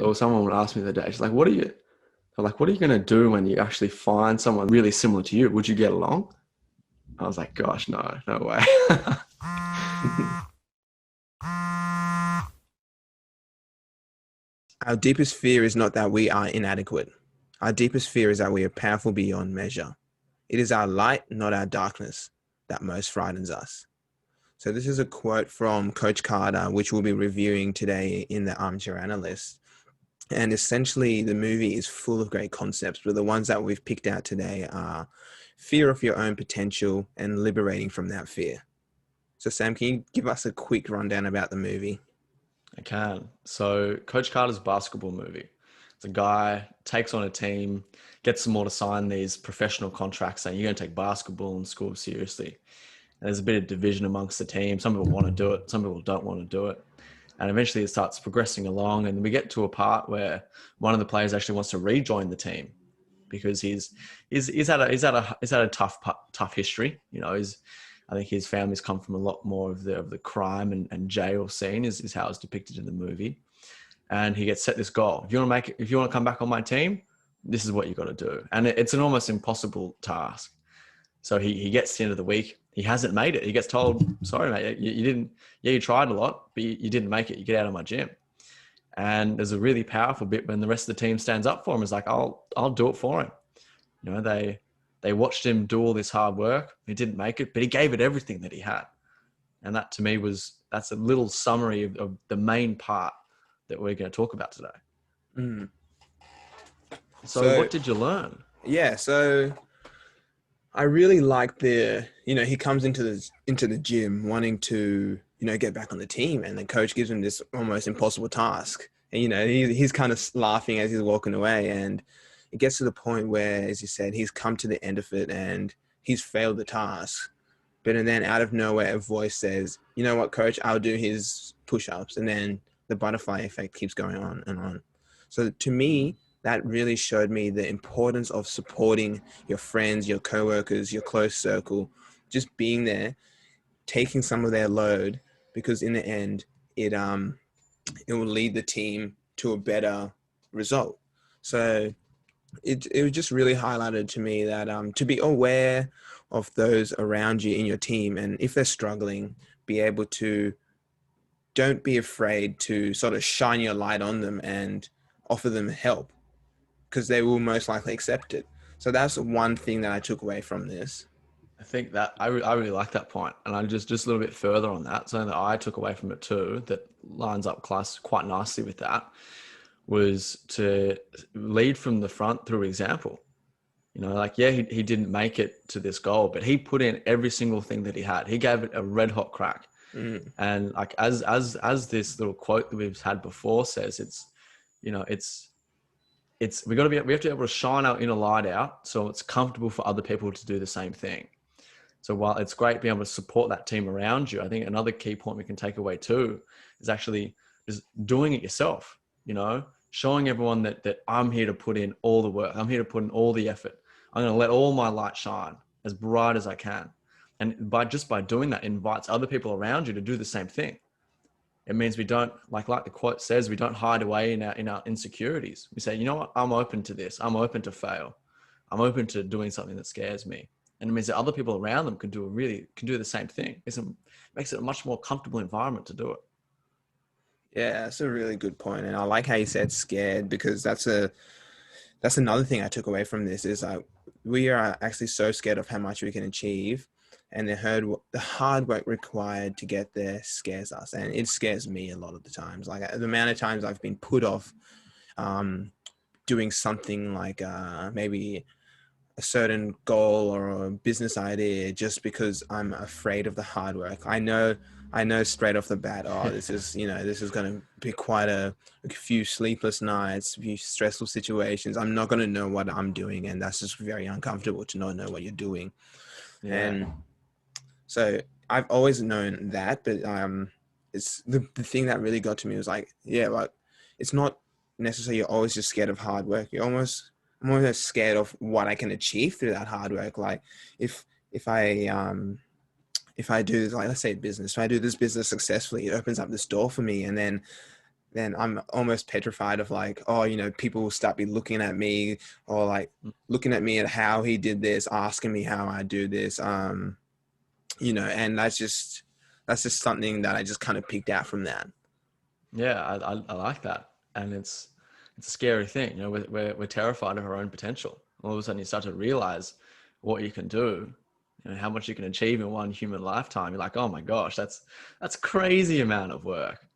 or someone would ask me the other day, she's like, what are you going to do when you actually find someone really similar to you? Would you get along? I was like, gosh, no, no way. Our deepest fear is not that we are inadequate. Our deepest fear is that we are powerful beyond measure. It is our light, not our darkness, that most frightens us. So this is a quote from Coach Carter, which we'll be reviewing today in the Armchair Analyst. And essentially, the movie is full of great concepts, but the ones that we've picked out today are fear of your own potential and liberating from that fear. So Sam, can you give us a quick rundown about the movie? I can. So Coach Carter's basketball movie. It's a guy takes on a team, gets them all to sign these professional contracts saying you're going to take basketball in school seriously. And there's a bit of division amongst the team. Some people want to do it. Some people don't want to do it. And eventually it starts progressing along. And we get to a part where one of the players actually wants to rejoin the team because he's had a tough history. You know, I think his family's come from a lot more of the crime and jail scene is how it's depicted in the movie. And he gets set this goal. If you want to come back on my team, this is what you got to do. And it's an almost impossible task. So he gets to the end of the week. He hasn't made it. He gets told, sorry, mate, you didn't, you tried a lot, but you didn't make it. You get out of my gym. And there's a really powerful bit when the rest of the team stands up for him. It's like, I'll do it for him. You know, they watched him do all this hard work. He didn't make it, but he gave it everything that he had. And that to me that's a little summary of the main part that we're going to talk about today. Mm. So what did you learn? Yeah, so I really like he comes into the gym wanting to, get back on the team, and the coach gives him this almost impossible task. And, he's kind of laughing as he's walking away, and it gets to the point where, as you said, he's come to the end of it and he's failed the task. But and then out of nowhere, a voice says, you know what, coach, I'll do his push-ups. And then the butterfly effect keeps going on and on. So to me, that really showed me the importance of supporting your friends, your coworkers, your close circle, just being there, taking some of their load, because in the end, it will lead the team to a better result. So it was just really highlighted to me that to be aware of those around you in your team, and if they're struggling, be able to, don't be afraid to sort of shine your light on them and offer them help, because they will most likely accept it. So that's one thing that I took away from this. I think that I really like that point. And I just a little bit further on that. Something that I took away from it too, that lines up quite nicely with that, was to lead from the front through example. You know, like, yeah, he didn't make it to this goal, but he put in every single thing that he had. He gave it a red hot crack. Mm. And like, as this little quote that we've had before says, we have to be able to shine our inner light out so it's comfortable for other people to do the same thing. So while it's great being able to support that team around you, I think another key point we can take away too is actually just doing it yourself, showing everyone that I'm here to put in all the work. I'm here to put in all the effort. I'm going to let all my light shine as bright as I can. And by doing that, it invites other people around you to do the same thing. It means we don't, like the quote says, we don't hide away in our insecurities. We say, you know what, I'm open to this. I'm open to fail. I'm open to doing something that scares me. And it means that other people around them can do the same thing. It makes it a much more comfortable environment to do it. Yeah, that's a really good point. And I like how you said scared, because that's another thing I took away from this is we are actually so scared of how much we can achieve, and the hard work required to get there scares us. And it scares me a lot of the times. Like the amount of times I've been put off doing something like maybe a certain goal or a business idea just because I'm afraid of the hard work. I know straight off the bat, this is going to be quite a few sleepless nights, a few stressful situations. I'm not going to know what I'm doing, and that's just very uncomfortable to not know what you're doing. Yeah. And so I've always known that, but it's the thing that really got to me was it's not necessarily you're always just scared of hard work. I'm almost scared of what I can achieve through that hard work. Like if I do, like, let's say business, if I do this business successfully, it opens up this door for me. And then then I'm almost petrified of like, oh, people will start be looking at me, or like looking at me at how he did this, asking me how I do this. And that's just something that I just kind of picked out from that. Yeah, I like that, and it's a scary thing. You know, we're terrified of our own potential. All of a sudden, you start to realize what you can do, you know, how much you can achieve in one human lifetime. You're like, oh my gosh, that's crazy amount of work.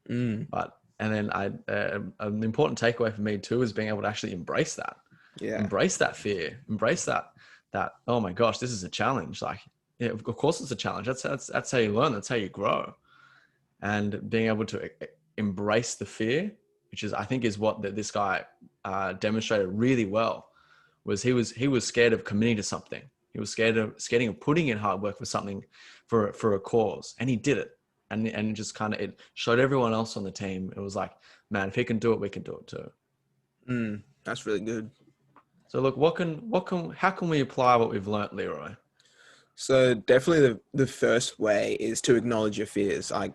Mm, But and then an important takeaway for me too is being able to actually yeah. embrace that fear, embrace that oh my gosh, this is a challenge. Like, yeah, of course it's a challenge. That's how you learn. That's how you grow. And being able to embrace the fear, which is I think is what this guy demonstrated really well, was he was scared of committing to something. He was scared of putting in hard work for something, for a cause, and he did it. And it just kind of it showed everyone else on the team. It was like, man, if he can do it, we can do it too. That's really good. So look, how can we apply what we've learnt, Leroy? So definitely the first way is to acknowledge your fears. Like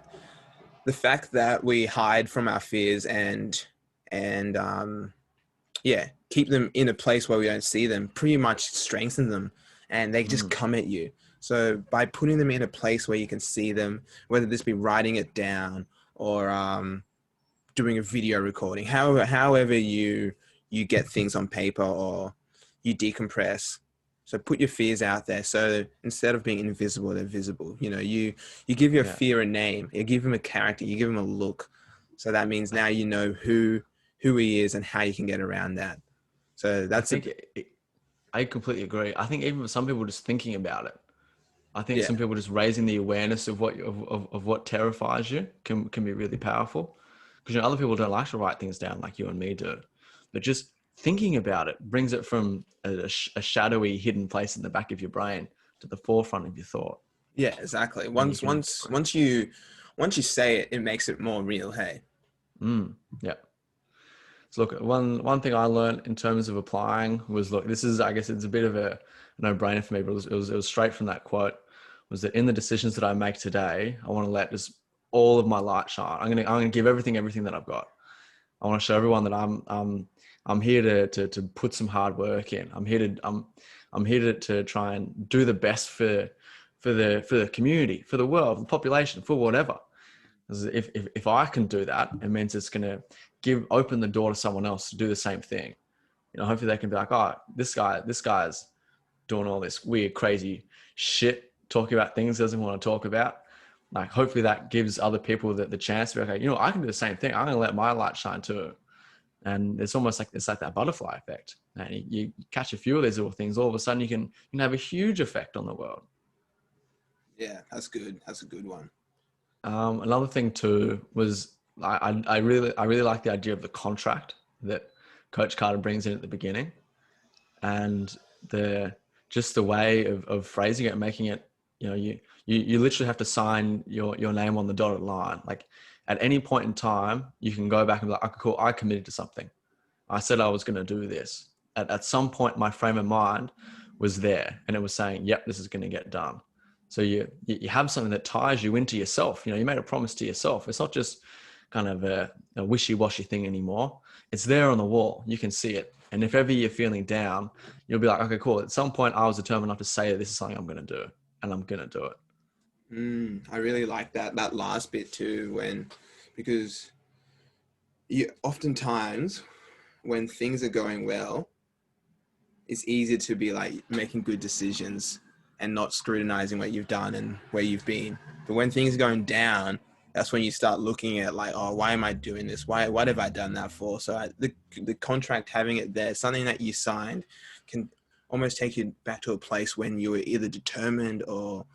the fact that we hide from our fears and yeah, keep them in a place where we don't see them pretty much strengthen them, and they just Mm, come at you. So by putting them in a place where you can see them, whether this be writing it down or doing a video recording, however you get things on paper or you decompress. So put your fears out there. So instead of being invisible, they're visible. You give your yeah, fear a name. You give him a character. You give him a look. So that means now you know who he is and how you can get around that. So I that's a think I completely agree. I think even for some people, just thinking about it, I think yeah some people just raising the awareness of what terrifies you can be really powerful. Because other people don't like to write things down like you and me do, but just thinking about it brings it from a shadowy, hidden place in the back of your brain to the forefront of your thought, yeah exactly. and you Once can. once once you once you say it, it makes it more real. Hey. Yeah. So look, one thing I learned in terms of applying was, look, this is, I guess it's a bit of a no-brainer for me, but it was straight from that quote, was that in the decisions that I make today, I want to let just all of my light shine. I'm gonna give everything that I've got. I want to show everyone that I'm here to put some hard work in. I'm here to try and do the best for the community, for the world, the population, for whatever. If I can do that, it means it's going to open the door to someone else to do the same thing. Hopefully they can be like, oh, this guy's doing all this weird, crazy shit, talking about things he doesn't want to talk about. Like, hopefully that gives other people the chance to be like, okay, I can do the same thing. I'm going to let my light shine too. And it's almost like that butterfly effect. And you catch a few of these little things, all of a sudden you can have a huge effect on the world. Yeah, that's good. That's a good one. Another thing too was I really like the idea of the contract that Coach Carter brings in at the beginning, and the way of phrasing it and making it, you literally have to sign your name on the dotted line. Like, at any point in time, you can go back and be like, cool, I committed to something. I said I was going to do this. At some point, my frame of mind was there, and it was saying, yep, this is going to get done. So you have something that ties you into yourself. You made a promise to yourself. It's not just kind of a wishy-washy thing anymore. It's there on the wall. You can see it. And if ever you're feeling down, you'll be like, okay, cool. At some point, I was determined enough to say that this is something I'm going to do, and I'm going to do it. I really like that last bit too, because you oftentimes when things are going well, it's easier to be like making good decisions and not scrutinizing what you've done and where you've been. But when things are going down, that's when you start looking at like, oh, why am I doing this? What have I done that for? So the contract, having it there, something that you signed, can almost take you back to a place when you were either determined or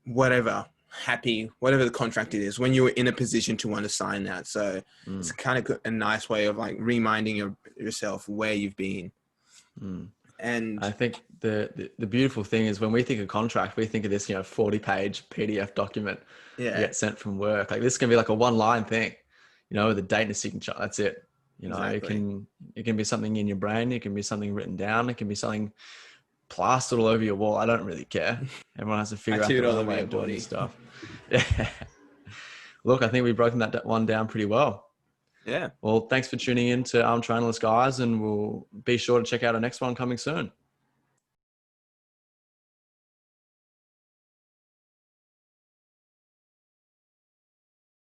whatever, happy, whatever the contract it is, when you were in a position to want to sign that. So it's Mm, kind of a nice way of like reminding yourself where you've been. mm. And I think the beautiful thing is, when we think of contract, we think of this, 40-page PDF document we yeah, get sent from work. Like, this can be like a one-line thing, with a date and a signature. That's it. It exactly. can be something in your brain. It can be something written down. It can be something plastered all over your wall. I don't really care. Everyone has to figure out Tattooed their all own over way your of doing this body. stuff. Yeah. Look, I think we've broken that one down pretty well. Yeah. Well, thanks for tuning in to Armchair Analyst, guys, and we'll be sure to check out our next one coming soon.